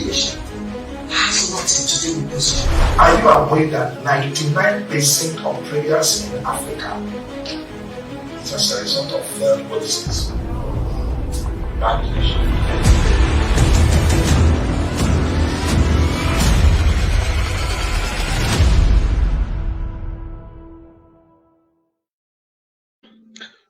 leadership has nothing to do with position. Are you aware that 99% of prayers in Africa is as a result of what is this? Bad leadership.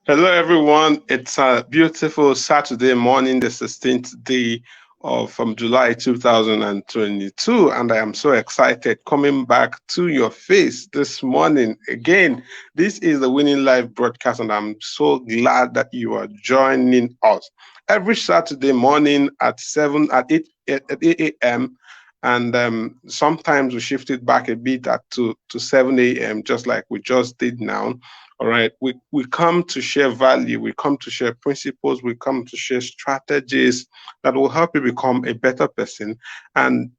Hello, everyone. It's a beautiful Saturday morning, the 16th day of July 2022, and I am so excited coming back to your face this morning again. This is the Winning Live broadcast, and I'm so glad that you are joining us every Saturday morning at 8 a.m. And sometimes we shift it back a bit to 7 a.m., just like we just did now. All right, we come to share value, we come to share principles, we come to share strategies that will help you become a better person and,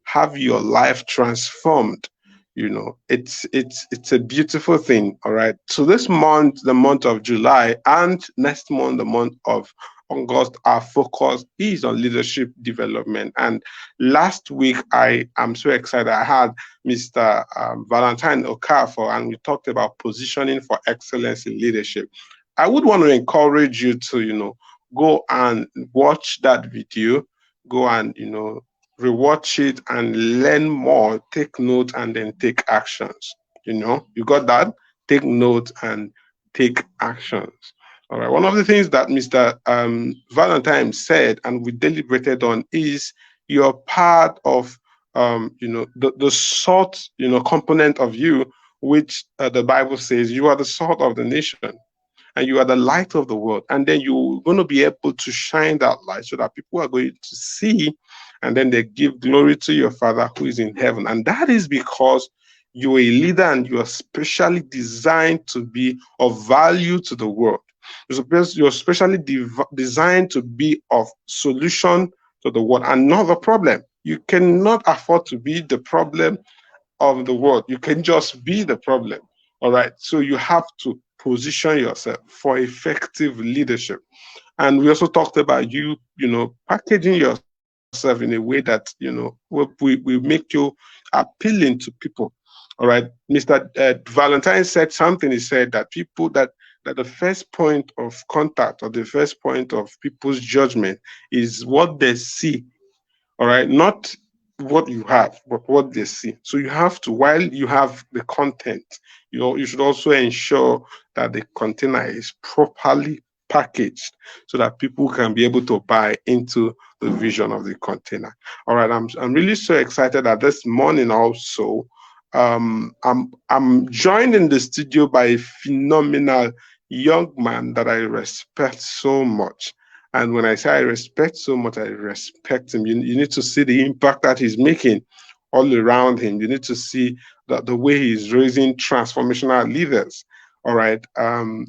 have your life transformed. It's a beautiful thing. All right. So this month, the month of July, and next month, the month of August, our focus is on leadership development. And last week, I am so excited. I had Mr. Valentine Okafor, and we talked about positioning for excellence in leadership. I would want to encourage you to, go and watch that video, go and, rewatch it and learn more, take note, and then take actions. You got that? Take note and take actions. All right. One of the things that Mr. Valentine said, and we deliberated on, is you're part of the salt, component of you, which the Bible says you are the salt of the nation and you are the light of the world. And then you're going to be able to shine that light so that people are going to see, and then they give glory to your Father who is in heaven. And that is because you're a leader and you are specially designed to be of value to the world. You're specially designed to be of solution to the world and not the problem. You cannot afford to be the problem of the world. You can just be the problem. All right. So you have to position yourself for effective leadership. And we also talked about you, packaging yourself in a way that, we make you appealing to people. All right. Mr. Valentine said something. He said that that the first point of contact or the first point of people's judgment is what they see. All right. Not what you have, but what they see. So you have to, while you have the content, you should also ensure that the container is properly packaged so that people can be able to buy into the vision of the container. All right. I'm really so excited that this morning also, I'm joined in the studio by a phenomenal young man that I respect so much. And when I say I respect so much, I respect him. You need to see the impact that he's making all around him. You need to see the way he's raising transformational leaders. All right.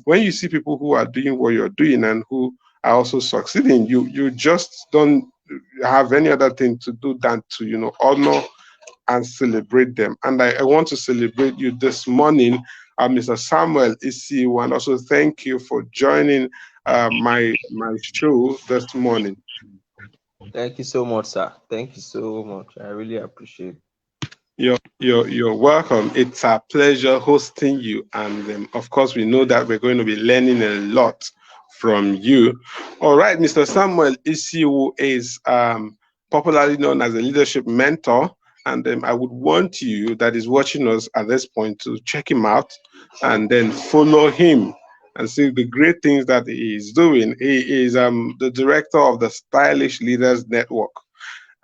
When you see people who are doing what you're doing and who are also succeeding, you just don't have any other thing to do than to, honor and celebrate them. And I want to celebrate you this morning, Mr. Samuel Isiwu, and also thank you for joining my show this morning. Thank you so much, sir. Thank you so much. I really appreciate it. You're welcome. It's a pleasure hosting you, and of course, we know that we're going to be learning a lot from you. All right, Mr. Samuel Isiwu is popularly known as a leadership mentor. And I would want you that is watching us at this point to check him out and then follow him and see the great things that he is doing. He is the director of the Stylish Leaders Network.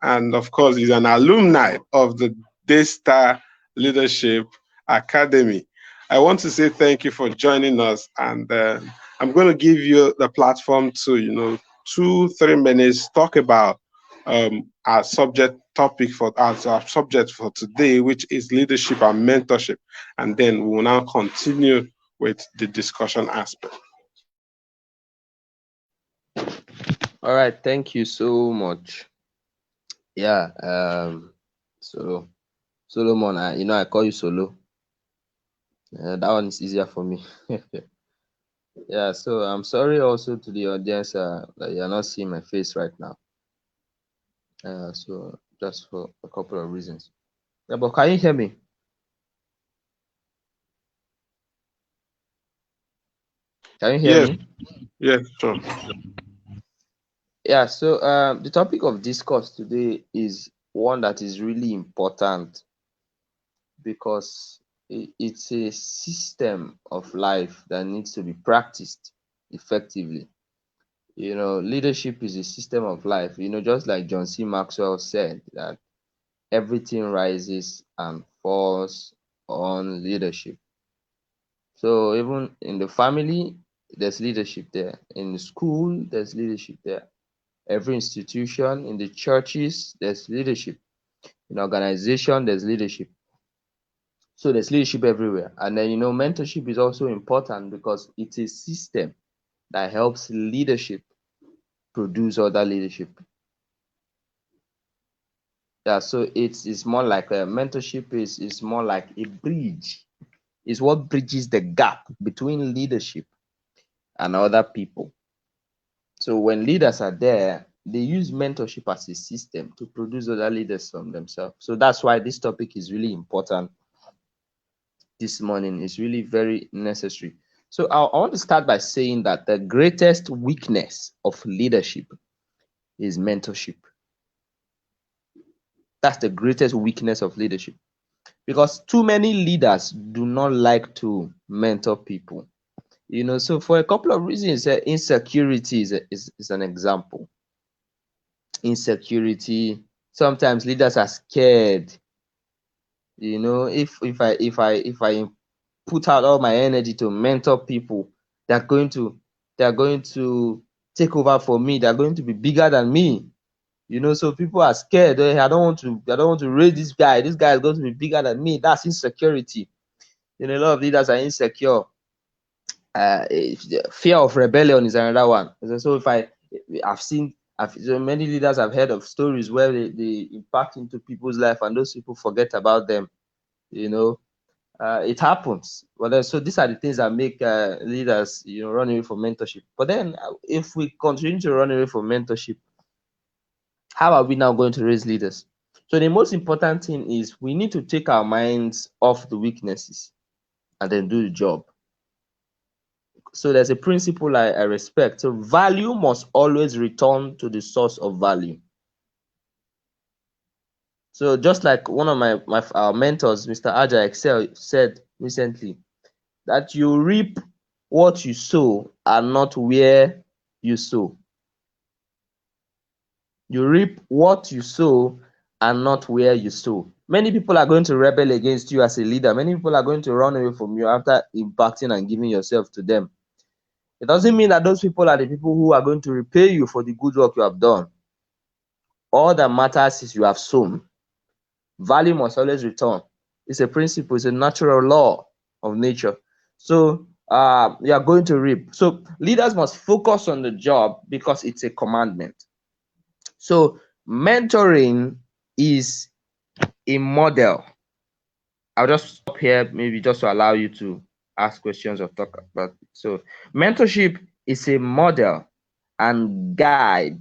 And of course, he's an alumni of the Daystar Leadership Academy. I want to say thank you for joining us. And I'm going to give you the platform to, 2-3 minutes, talk about our subject for today, which is leadership and mentorship, and then we will now continue with the discussion aspect. All right, thank you so much. Yeah, so Solomon, I call you Solo. That one is easier for me. Yeah, so I'm sorry also to the audience that you're not seeing my face right now. So just for a couple of reasons. Yeah, but can you hear me? Can you hear Yes, me? yes, sure. Yeah, so the topic of discourse today is one that is really important because it's a system of life that needs to be practiced effectively. Leadership is a system of life, just like John C. Maxwell said, that everything rises and falls on leadership. So even in the family, there's leadership there. In the school, there's leadership there. Every institution, in the churches, there's leadership. In organization, there's leadership. So there's leadership everywhere. And then, mentorship is also important because it's a system that helps leadership produce other leadership. Yeah, so it's more like a mentorship is more like a bridge. It's what bridges the gap between leadership and other people. So when leaders are there, they use mentorship as a system to produce other leaders from themselves. So that's why this topic is really important this morning. It's really very necessary. So I want to start by saying that the greatest weakness of leadership is mentorship. That's the greatest weakness of leadership because too many leaders do not like to mentor people. So for a couple of reasons, insecurity is an example. Insecurity. Sometimes leaders are scared. If I put out all my energy to mentor people, they're going to they're going to take over for me. They're going to be bigger than me. So people are scared. I don't want to raise this guy. This guy is going to be bigger than me. That's insecurity. A lot of leaders are insecure. Fear of rebellion is another one. So so many leaders have heard of stories where they impact into people's life and those people forget about them. It happens. So these are the things that make leaders, run away from mentorship. But then, if we continue to run away from mentorship, how are we now going to raise leaders? So the most important thing is we need to take our minds off the weaknesses and then do the job. So there's a principle I respect. So value must always return to the source of value. So just like one of our mentors, Mr. Aja Excel, said recently, that you reap what you sow and not where you sow. You reap what you sow and not where you sow. Many people are going to rebel against you as a leader. Many people are going to run away from you after impacting and giving yourself to them. It doesn't mean that those people are the people who are going to repay you for the good work you have done. All that matters is you have sown. Value must always return. It's a principle, it's a natural law of nature. So you are going to reap. So leaders must focus on the job because it's a commandment. So mentoring is a model. I'll just stop here, maybe just to allow you to ask questions or talk about it. So mentorship is a model and guide.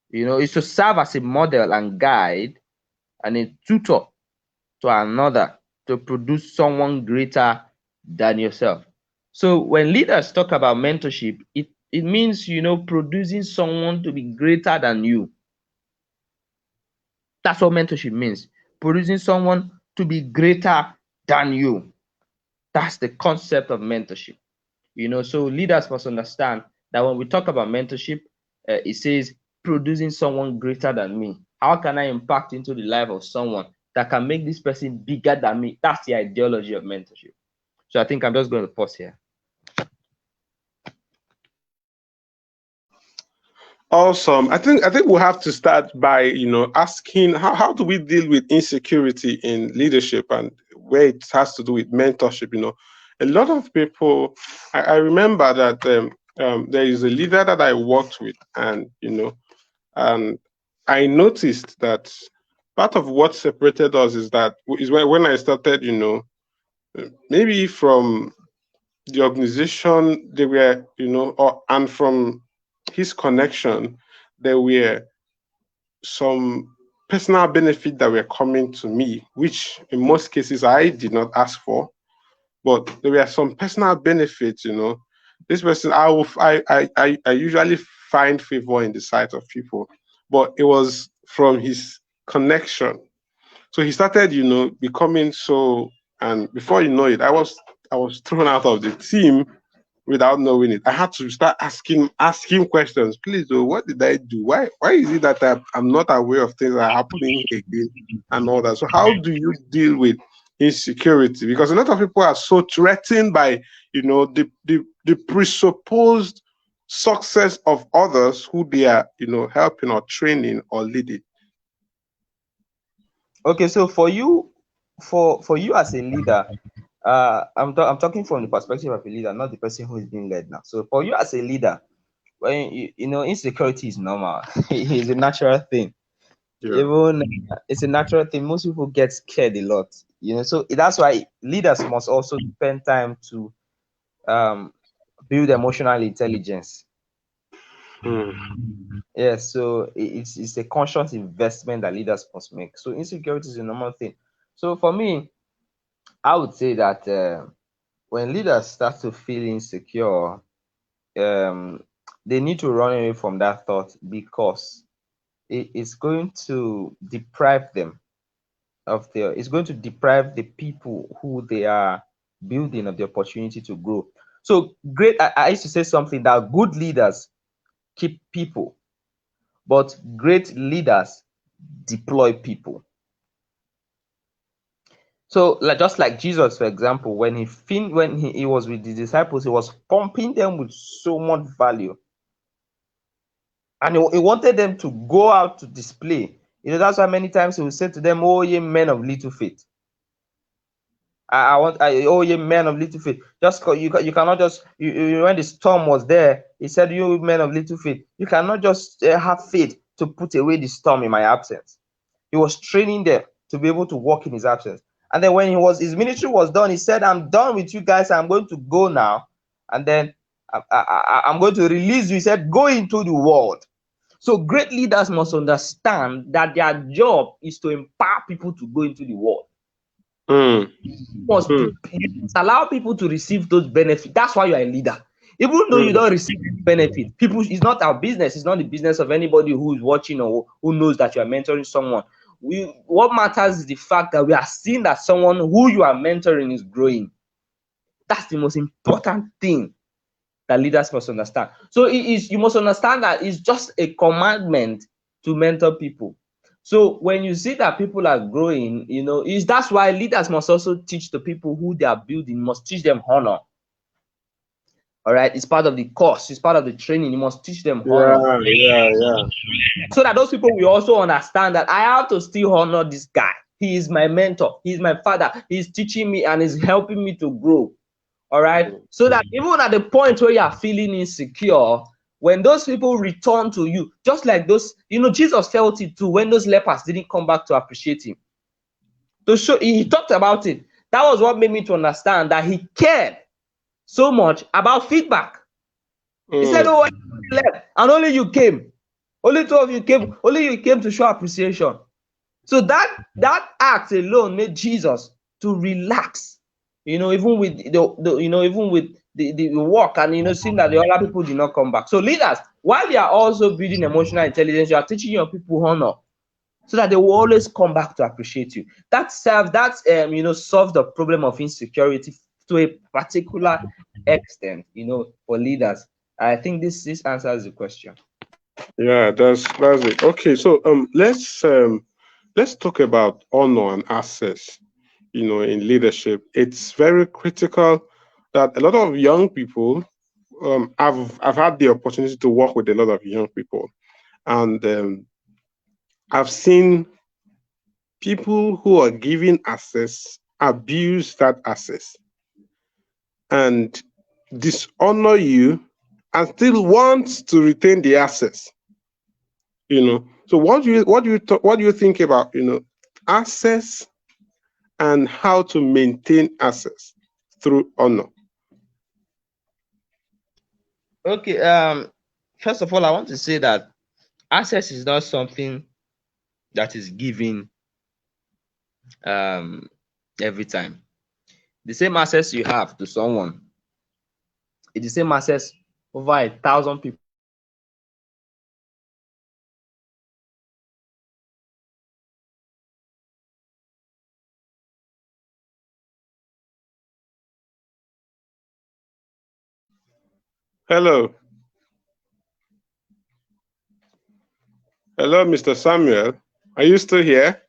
It's to serve as a model and guide and a tutor to another to produce someone greater than yourself. So when leaders talk about mentorship, it means producing someone to be greater than you. That's what mentorship means. Producing someone to be greater than you. That's the concept of mentorship. So leaders must understand that when we talk about mentorship, it says producing someone greater than me. How can I impact into the life of someone that can make this person bigger than me? That's the ideology of mentorship. So I think I'm just going to pause here. Awesome. I think we'll have to start by asking how do we deal with insecurity in leadership and where it has to do with mentorship. A lot of people. I remember that there is a leader that I worked with, and and I noticed that part of what separated us is when I started, maybe from the organization they were, and from his connection, there were some personal benefits that were coming to me, which in most cases I did not ask for, but there were some personal benefits. This person, I usually find favor in the sight of people, but it was from his connection. So he started, becoming so, and before you know it, I was thrown out of the team without knowing it. I had to start asking questions. Please, oh, what did I do? Why is it that I'm not aware of things that are happening again and all that? So how do you deal with insecurity? Because a lot of people are so threatened by the presupposed success of others who they are helping or training or leading. Okay, so for you as a leader, I'm talking from the perspective of a leader, not the person who is being led now. So for you as a leader, when insecurity is normal. It's a natural thing. Yeah. Even it's a natural thing. Most people get scared a lot. So that's why leaders must also spend time to build emotional intelligence. Yes, so it's a conscious investment that leaders must make. So insecurity is a normal thing. So for me, I would say that when leaders start to feel insecure, they need to run away from that thought, because it is going to deprive them of it's going to deprive the people who they are building of the opportunity to grow. So I used to say something, that good leaders keep people, but great leaders deploy people. So just like Jesus, for example, when he was with the disciples, he was pumping them with so much value, and he wanted them to go out to display. That's why many times he will say to them, "Oh, ye men of little faith." Oh, ye men of little faith. You cannot just, when the storm was there, he said, "You men of little faith, you cannot just have faith to put away the storm in my absence." He was training them to be able to walk in his absence. And then when his ministry was done, he said, "I'm done with you guys. I'm going to go now. And then I'm going to release you." He said, "Go into the world." So great leaders must understand that their job is to empower people to go into the world. You must allow people to receive those benefits. That's why you are a leader. Even though you don't receive any benefit, it's not our business. It's not the business of anybody who is watching or who knows that you are mentoring someone. What matters is the fact that we are seeing that someone who you are mentoring is growing. That's the most important thing that leaders must understand. So you must understand that it's just a commandment to mentor people. So when you see that people are growing, that's why leaders must also teach the people who they are building, must teach them honor. All right, it's part of the course, it's part of the training. You must teach them honor. Yeah. So that those people will also understand that I have to still honor this guy. He is my mentor, he's my father, he's teaching me and is helping me to grow. All right, so that even at the point where you are feeling insecure, when those people return to you, just like those, Jesus felt it too when those lepers didn't come back to appreciate him. To show, he talked about it. That was what made me to understand that he cared so much about feedback. He said, "Oh, you left, and only you came. Only two of you came. Only you came to show appreciation." So that act alone made Jesus to relax. Even with the work, and seeing that the other people did not come back. So leaders, while you are also building emotional intelligence, you are teaching your people honor, so that they will always come back to appreciate you. That solves the problem of insecurity to a particular extent, for leaders. I think this answers the question. Yeah, that's it. Okay, so let's talk about honor and access. In leadership, it's very critical that a lot of young people. I've had the opportunity to work with a lot of young people, and I've seen people who are given access abuse that access and dishonor you, and still want to retain the access. So what do you think about access and how to maintain access through honor? Okay. First of all, I want to say that access is not something that is given every time. The same access you have to someone is the same access over 1,000 people. Hello. Hello, Mr. Samuel. Are you still here?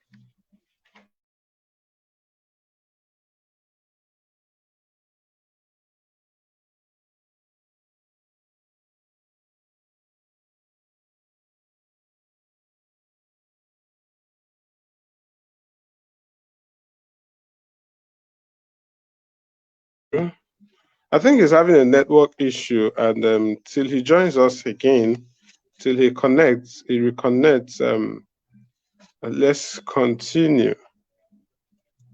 I think he's having a network issue, and till he joins us again, till he connects, he reconnects. Let's continue.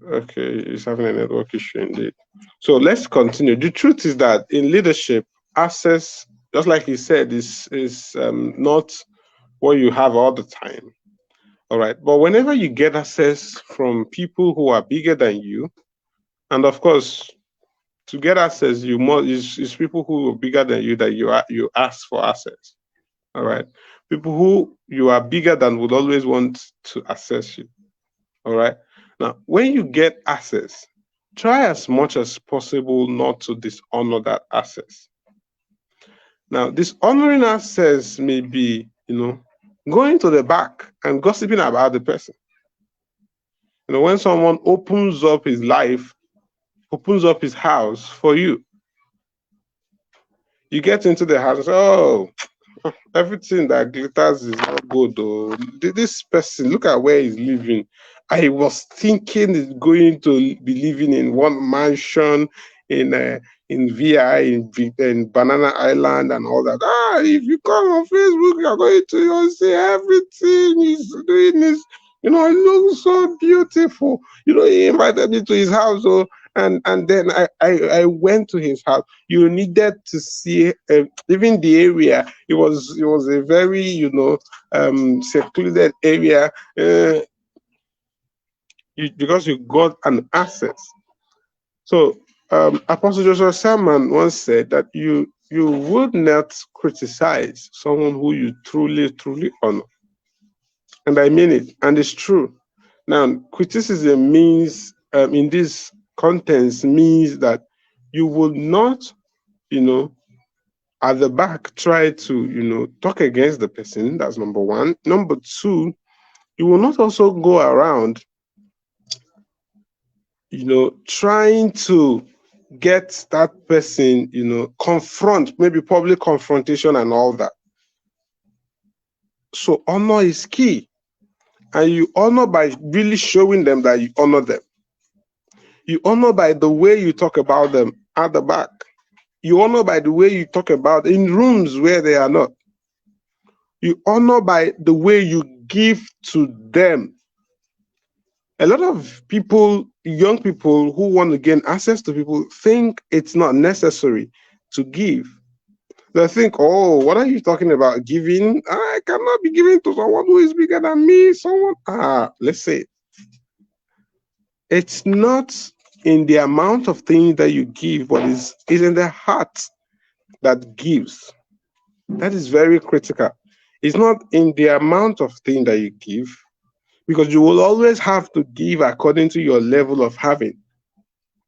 Okay, he's having a network issue indeed. So let's continue. The truth is that in leadership, access, just like he said, is not what you have all the time. All right, but whenever you get access from people who are bigger than you, and of course, to get access, you must is people who are bigger than you that you ask for access. All right, people who you are bigger than would always want to access you. All right. Now, when you get access, try as much as possible not to dishonor that access. Now, dishonoring access may be, going to the back and gossiping about the person. When someone opens up his life, opens up his house for you, you get into the house and say, oh, everything that glitters is not good. Though. This person, look at where he's living. I was thinking he's going to be living in one mansion in VI, in Banana Island and all that. If you come on Facebook, you're going to see everything he's doing is, it looks so beautiful. He invited me to his house. And then I went to his house. You needed to see even the area. It was a very secluded area because you got an access. So Apostle Joshua Salmon once said that you would not criticize someone who you truly honor, and I mean it, and it's true. Now, criticism means in this context means that you will not, at the back try to, talk against the person. That's number one. Number two, you will not also go around, trying to get that person, confront, maybe public confrontation and all that. So honor is key. And you honor by really showing them that you honor them. You honor by the way you talk about them at the back. You honor by the way you talk about in rooms where they are not. You honor by the way you give to them. A lot of people, young people who want to gain access to people, think it's not necessary to give. They think, oh, what are you talking about? Giving? I cannot be giving to someone who is bigger than me. Let's say it's not in the amount of things that you give, but it's in the heart that gives. That is very critical. It's not in the amount of things that you give, because you will always have to give according to your level of having,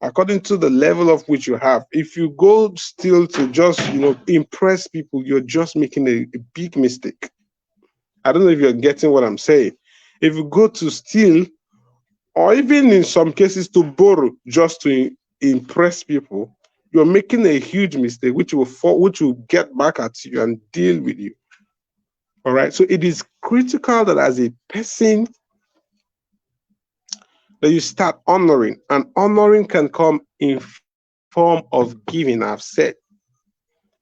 according to the level of which you have. If you go still to just, impress people, you're just making a big mistake. I don't know if you're getting what I'm saying. If you go to steal, or even in some cases to borrow just to impress people, you're making a huge mistake, which will get back at you and deal with you. All right. So it is critical that as a person that you start honoring, and honoring can come in form of giving. I've said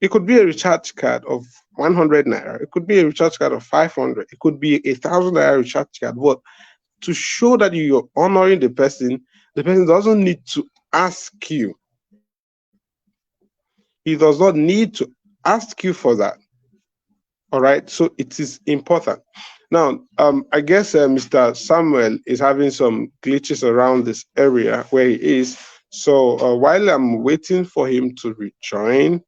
it could be a recharge card of 100 naira. It could be a recharge card of 500. It could be 1,000 naira recharge card. But to show that you're honoring the person doesn't need to ask you. He does not need to ask you for that. All right, so it is important. Now, I guess Mr. Samuel is having some glitches around this area where he is. So while I'm waiting for him to rejoin,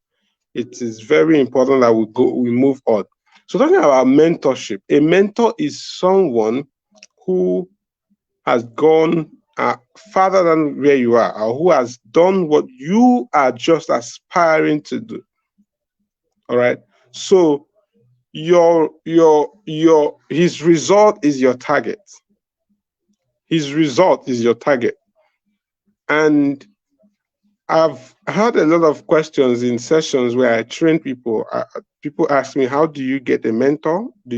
it is very important that we move on. So talking about mentorship, a mentor is someone who has gone farther than where you are, or who has done what you are just aspiring to do. All right. So his result is your target. His result is your target. And I've had a lot of questions in sessions where I train people. People ask me, how do you get a mentor? Do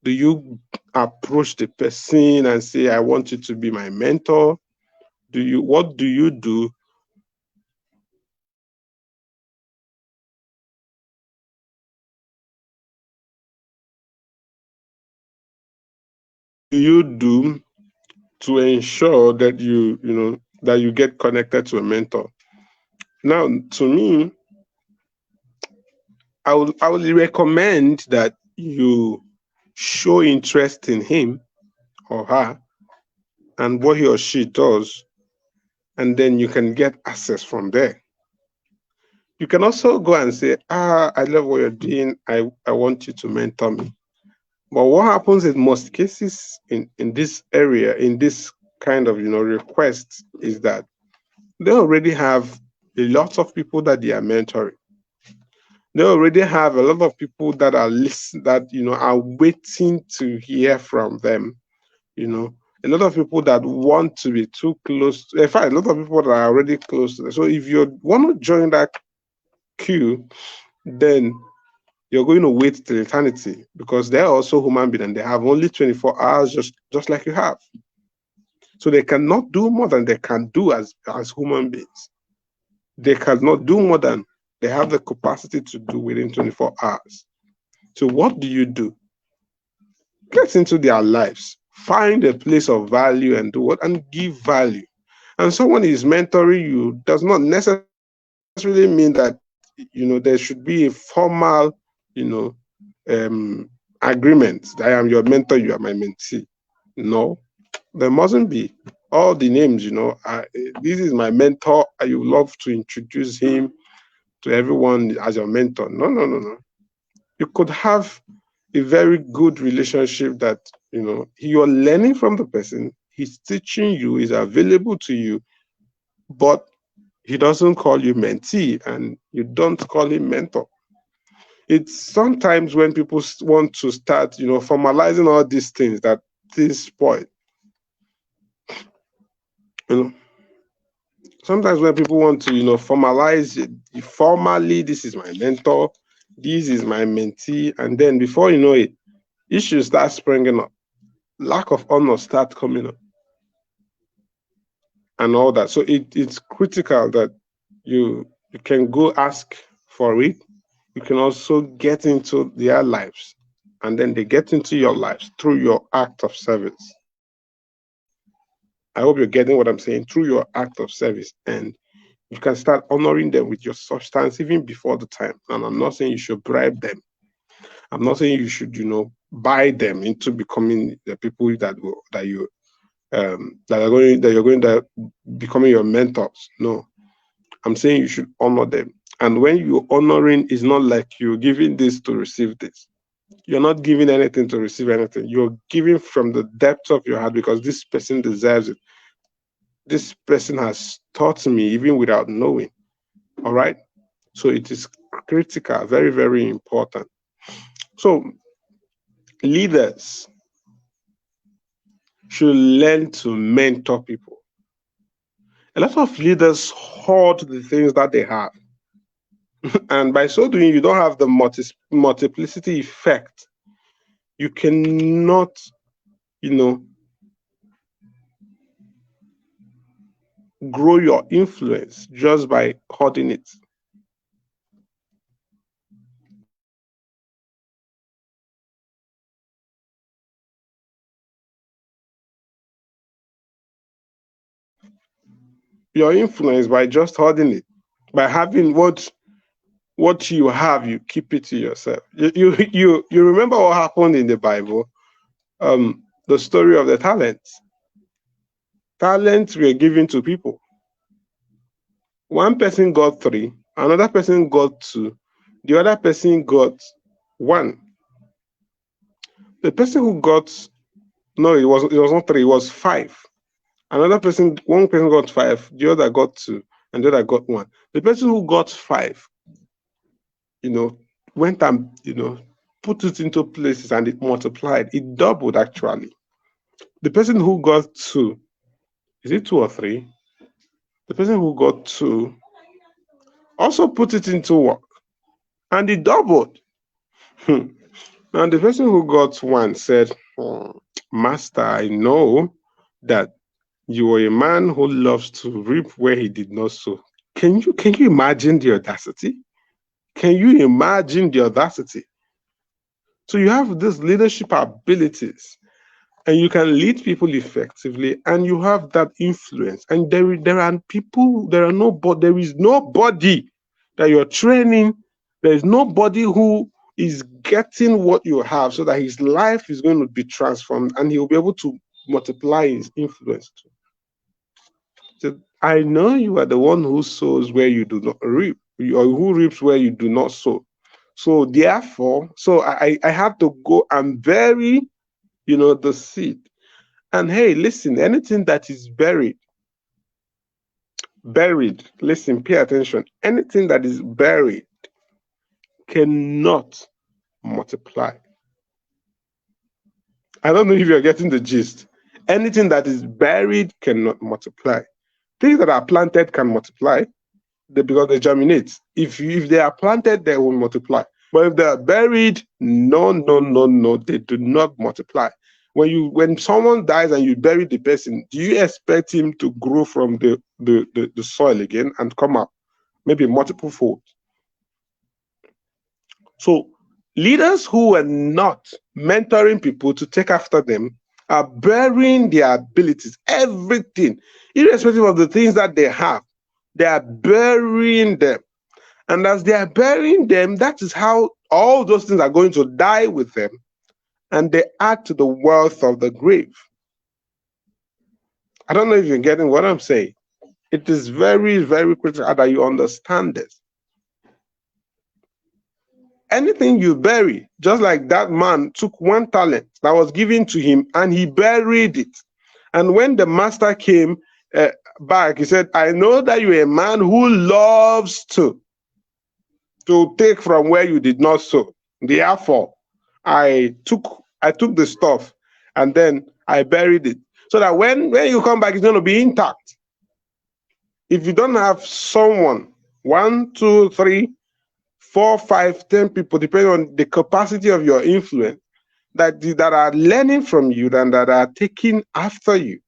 you approach the person and say, I want you to be my mentor? What do you do? Do you do to ensure that that you get connected to a mentor? Now, to me, I would recommend that you show interest in him or her and what he or she does, and then you can get access from there. You can also go and say, I love what you're doing. I want you to mentor me. But what happens in most cases in this area, in this kind of request, is that they already have a lot of people that they are mentoring. They already have a lot of people that are are waiting to hear from them. A lot of people that want to be too close. In fact, a lot of people that are already close to them. So if you want to join that queue, then you're going to wait till eternity, because they're also human beings and they have only 24 hours, just like you have. So they cannot do more than they can do as human beings. They cannot do more than they have the capacity to do within 24 hours. So what do? Get into their lives, find a place of value and do what? And give value. And someone is mentoring you does not necessarily mean that there should be a formal agreement that I am your mentor, you are my mentee. No, there mustn't be. All the names, this is my mentor. I would love to introduce him to everyone as your mentor. No, no, no, no. You could have a very good relationship that you're learning from the person. He's teaching you, is available to you, but he doesn't call you mentee and you don't call him mentor. It's sometimes when people want to start formalizing all these things that things spoil. Sometimes when people want to formalize it formally, this is my mentor, this is my mentee, and then before you know it, issues start springing up, lack of honor start coming up, and all that. So it's critical that you can go ask for it. You can also get into their lives, and then they get into your lives through your act of service. I hope you're getting what I'm saying, through your act of service. And you can start honoring them with your substance even before the time. And I'm not saying you should bribe them. I'm not saying you should, buy them into becoming the people that you're going to becoming your mentors. No, I'm saying you should honor them. And when you're honoring, it's not like you're giving this to receive this. You're not giving anything to receive anything. You're giving from the depth of your heart because this person deserves it. This person has taught me even without knowing. All right. So it is critical, very, very important. So leaders should learn to mentor people. A lot of leaders hoard the things that they have. And by so doing, you don't have the multiplicity effect. You cannot, grow your influence just by hoarding it. Your influence by just holding it, by having what what you have, you keep it to yourself. You remember what happened in the Bible? The story of the talents. Talents were given to people. One person got 3, another person got 2, the other person got 1. The person who got, no, it was not 3, it was 5. One person got 5, the other got 2, and the other got 1. The person who got 5, went and, put it into places and it multiplied. It doubled actually. The person who got 2, is it 2 or 3? The person who got 2 also put it into work and it doubled. Now the person who got 1 said, Master, I know that you are a man who loves to reap where he did not sow. Can you imagine the audacity? Can you imagine the audacity? So you have these leadership abilities and you can lead people effectively and you have that influence. And there is nobody that you're training. There is nobody who is getting what you have so that his life is going to be transformed and he'll be able to multiply his influence too. So I know you are the one who sows where you do not reap, or who reaps where you do not sow. So therefore, I had to go and bury, the seed. And hey, listen, anything that is buried, listen, pay attention. Anything that is buried cannot multiply. I don't know if you're getting the gist. Anything that is buried cannot multiply. Things that are planted can multiply because they germinate. If they are planted, they will multiply. But if they are buried, no, they do not multiply. When someone dies and you bury the person, do you expect him to grow from the soil again and come up, maybe multiple fold? So leaders who are not mentoring people to take after them are burying their abilities, everything, irrespective of the things that they have. They are burying them. And as they are burying them, that is how all those things are going to die with them. And they add to the wealth of the grave. I don't know if you're getting what I'm saying. It is very, very critical that you understand this. Anything you bury, just like that man took 1 talent that was given to him and he buried it. And when the master came back, he said, I know that you're a man who loves to take from where you did not sow. Therefore, I took the stuff and then I buried it. So that when you come back, it's going to be intact. If you don't have someone, 1, 2, 3, 4, 5, 10 people, depending on the capacity of your influence, that are learning from you and that are taking after you.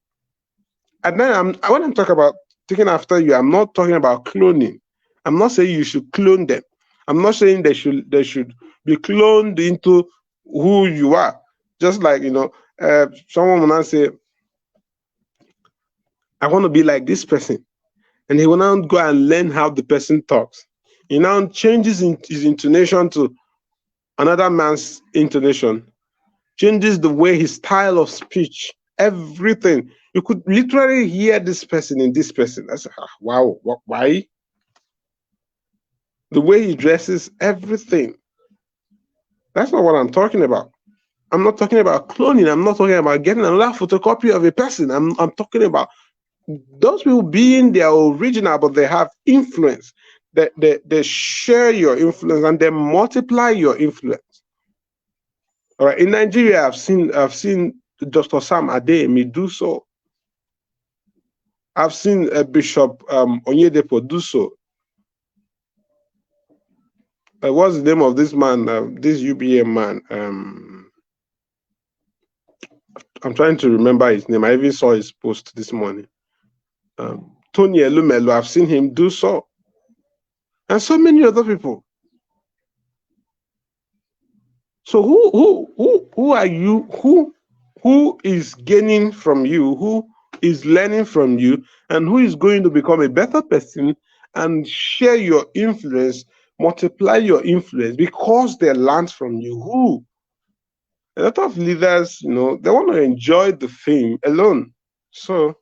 And then when I'm talking about taking after you, I'm not talking about cloning. I'm not saying you should clone them. I'm not saying they should be cloned into who you are. Just like, someone will not say, I want to be like this person. And he will now go and learn how the person talks. He now changes his intonation to another man's intonation, changes the way his style of speech, everything. You could literally hear this person in this person. I said, wow, why? The way he dresses, everything. That's not what I'm talking about. I'm not talking about cloning. I'm not talking about getting another photocopy of a person. I'm talking about those people being their original, but they have influence. They share your influence and they multiply your influence. All right. In Nigeria, I've seen Dr. Sam Adeyemi do so. I've seen Bishop Onyedepo do so. What's the name of this man? This UBA man. I'm trying to remember his name. I even saw his post this morning. Tony Elumelu, I've seen him do so. And so many other people. So who are you? Who is gaining from you? Who is learning from you? And who is going to become a better person and share your influence multiply your influence because they learned from you. Who? A lot of leaders, they want to enjoy the fame alone. So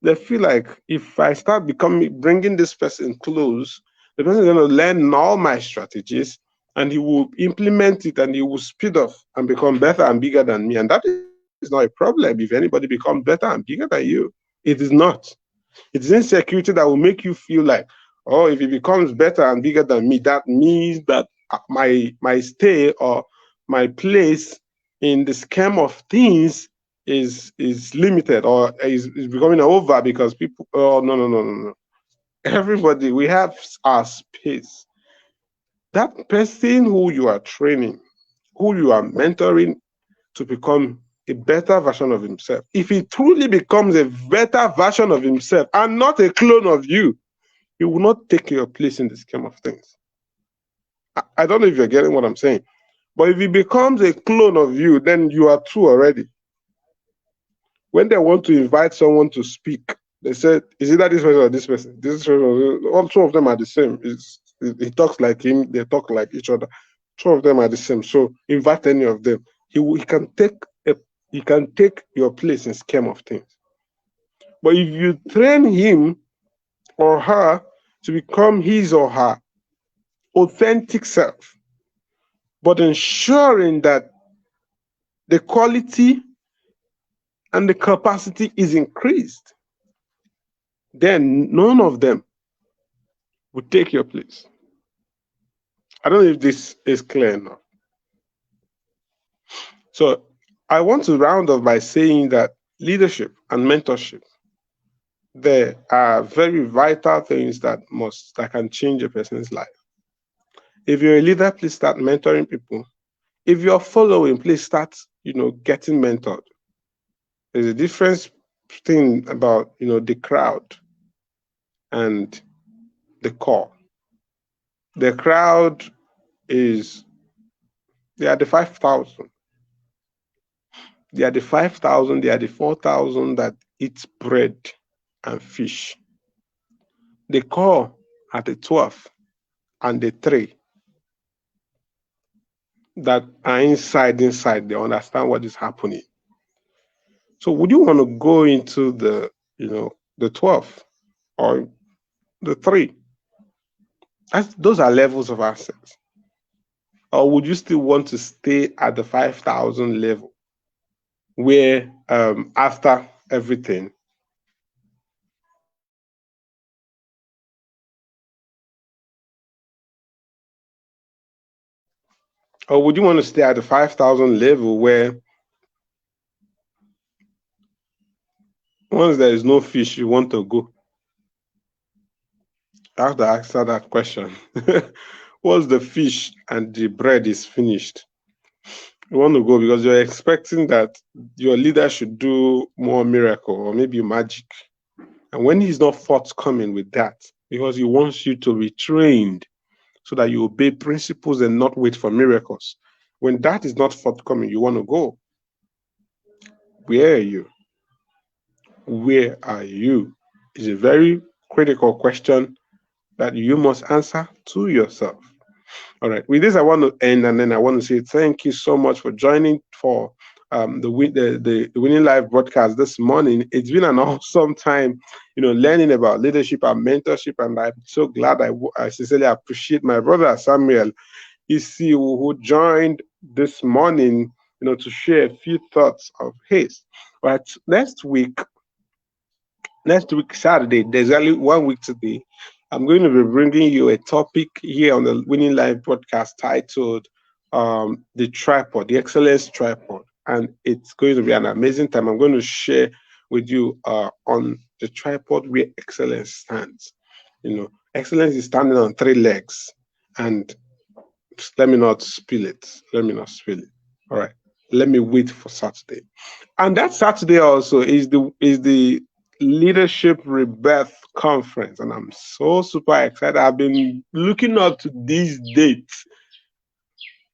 they feel like if I start bringing this person close, the person is going to learn all my strategies and he will implement it and he will speed up and become better and bigger than me. And that is not a problem if anybody becomes better and bigger than you. It is not. It is insecurity that will make you feel like, oh, if he becomes better and bigger than me, that means that my stay or my place in the scheme of things is limited or is becoming over because people. Oh, no, no, no, no, no. Everybody, we have our space. That person who you are training, who you are mentoring to become a better version of himself, if he truly becomes a better version of himself and not a clone of you, he will not take your place in the scheme of things. I don't know if you're getting what I'm saying, but if he becomes a clone of you, then you are two already. When they want to invite someone to speak, they say, is it that this person or this person? This person, all two of them are the same. He talks like him, they talk like each other. Two of them are the same. So invite any of them. He can take your place in scheme of things. But if you train him or her to become his or her authentic self, but ensuring that the quality and the capacity is increased, then none of them will take your place. I don't know if this is clear enough. So I want to round off by saying that leadership and mentorship, they are very vital things that can change a person's life. If you're a leader, please start mentoring people. If you're following, please start, getting mentored. There's a difference thing about, the crowd and the core. The crowd they are the 5,000. They are the 5,000, they are the 4,000 that eat bread and fish. The core are the 12 and the 3 that are inside, they understand what is happening. So would you want to go into the 12 or the 3? Those are levels of access. Or would you still want to stay at the 5,000 level where after everything, or would you want to stay at the 5,000 level where once there is no fish, you want to go? I have to answer that question. Once the fish and the bread is finished, you want to go because you're expecting that your leader should do more miracle or maybe magic. And when he's not forthcoming with that, because he wants you to be trained so that you obey principles and not wait for miracles. When that is not forthcoming, you want to go. Where are you? Where are you? Is a very critical question that you must answer to yourself. All right. With this, I want to end, and then I want to say thank you so much for joining for the Winning Live broadcast this morning. It's been an awesome time, learning about leadership and mentorship, and I'm so glad. I sincerely appreciate my brother Samuel Isiwu, who joined this morning, to share a few thoughts of his. But next week, Saturday, there's only 1 week today, I'm going to be bringing you a topic here on the Winning Live broadcast titled the tripod, the excellence tripod. And it's going to be an amazing time. I'm going to share with you on the tripod where excellence stands. Excellence is standing on 3 legs. And let me not spill it. All right. Let me wait for Saturday. And that Saturday also is the Leadership Rebirth Conference, and I'm so super excited. I've been looking up to these dates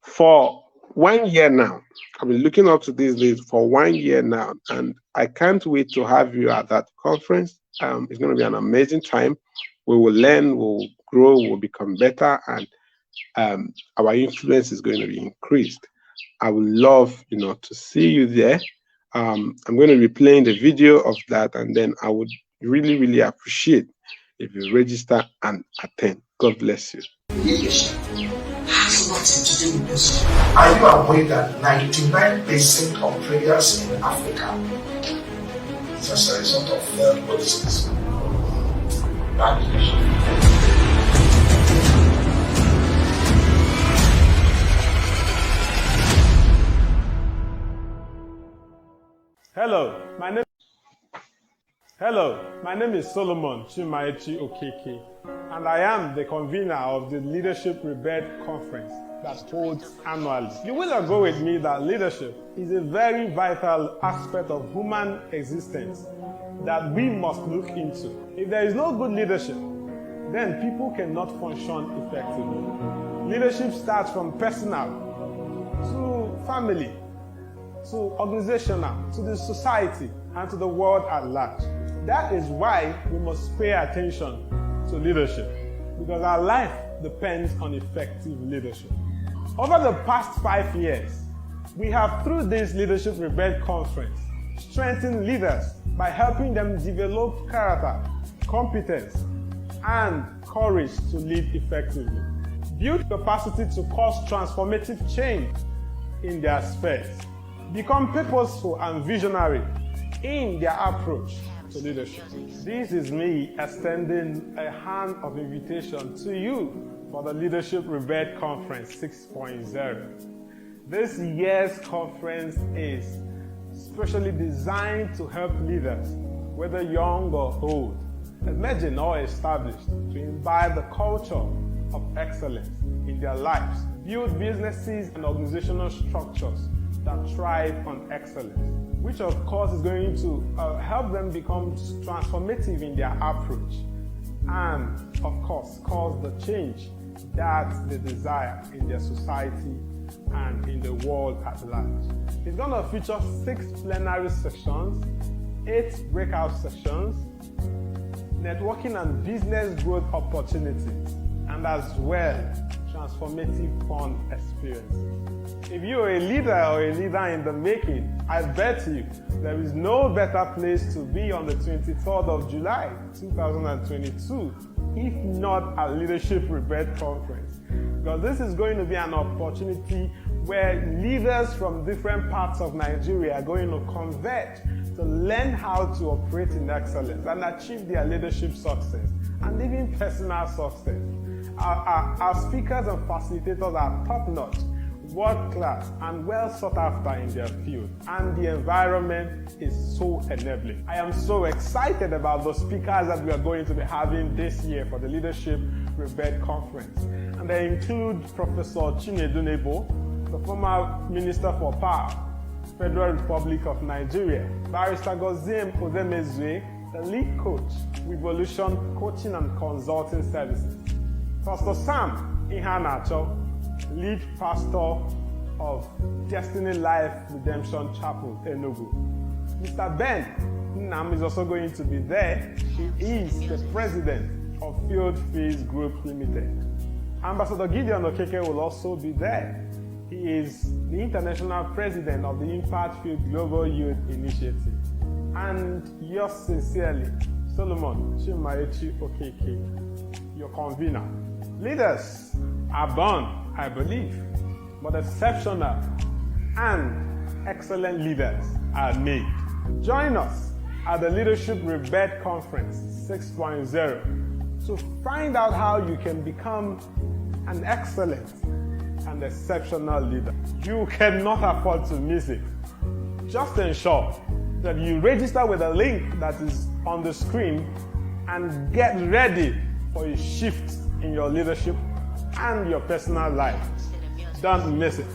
for 1 year now. I've been looking up to these dates for 1 year now, and I can't wait to have you at that conference. It's going to be an amazing time. We will learn, we'll grow, we'll become better, and our influence is going to be increased. I would love, to see you there. I'm going to be playing the video of that, and then I would really, really appreciate if you register and attend. God bless you. Leadership has nothing to do with this. Are you aware that 99% of prayers in Africa is as a result of policies? Bad leadership. Hello, my name is Solomon Chimaechi Okeke, and I am the convener of the Leadership Rebirth Conference that holds annually. You will agree with me that leadership is a very vital aspect of human existence that we must look into. If there is no good leadership, then people cannot function effectively. Leadership starts from personal to family, to organizational, to the society, and to the world at large. That is why we must pay attention to leadership, because our life depends on effective leadership. Over the past 5 years, we have, through this Leadership Rebirth Conference, strengthened leaders by helping them develop character, competence, and courage to lead effectively, build capacity to cause transformative change in their spheres, become purposeful and visionary in their approach to leadership. This is me extending a hand of invitation to you for the Leadership Rebirth Conference 6.0. This year's conference is specially designed to help leaders, whether young or old, emerging or established, to imbibe the culture of excellence in their lives, build businesses and organizational structures that thrive on excellence, which of course is going to help them become transformative in their approach and of course cause the change that they desire in their society and in the world at large. It's going to feature 6 plenary sessions, 8 breakout sessions, networking and business growth opportunities, and as well transformative fun experiences. If you are a leader or a leader in the making, I bet you there is no better place to be on the 23rd of July 2022 if not a Leadership Rebirth Conference, because this is going to be an opportunity where leaders from different parts of Nigeria are going to converge to learn how to operate in excellence and achieve their leadership success and even personal success. Our speakers and facilitators are top-notch, world-class, and well sought after in their field, and the environment is so enabling. I am so excited about the speakers that we are going to be having this year for the Leadership Rebirth Conference, and they include Professor Chinedu Nebo, the former Minister for Power, Federal Republic of Nigeria, Barrister Goziem Odemezue, the lead coach, Revolution Coaching and Consulting Services, Pastor Sam Ihanacho, lead pastor of Destiny Life Redemption Chapel, Enugu. Mr. Ben Nnam is also going to be there. He is the president of Field Fees Group Limited. Ambassador Gideon Okeke will also be there. He is the international president of the Impact Field Global Youth Initiative. And yours sincerely, Solomon Chimaechi Okeke, your convener. Leaders are born, I believe, but exceptional and excellent leaders are made. Join us at the Leadership Rebirth Conference 6.0 to find out how you can become an excellent and exceptional leader. You cannot afford to miss it. Just ensure that you register with the link that is on the screen and get ready for a shift in your leadership and your personal life. Don't miss it.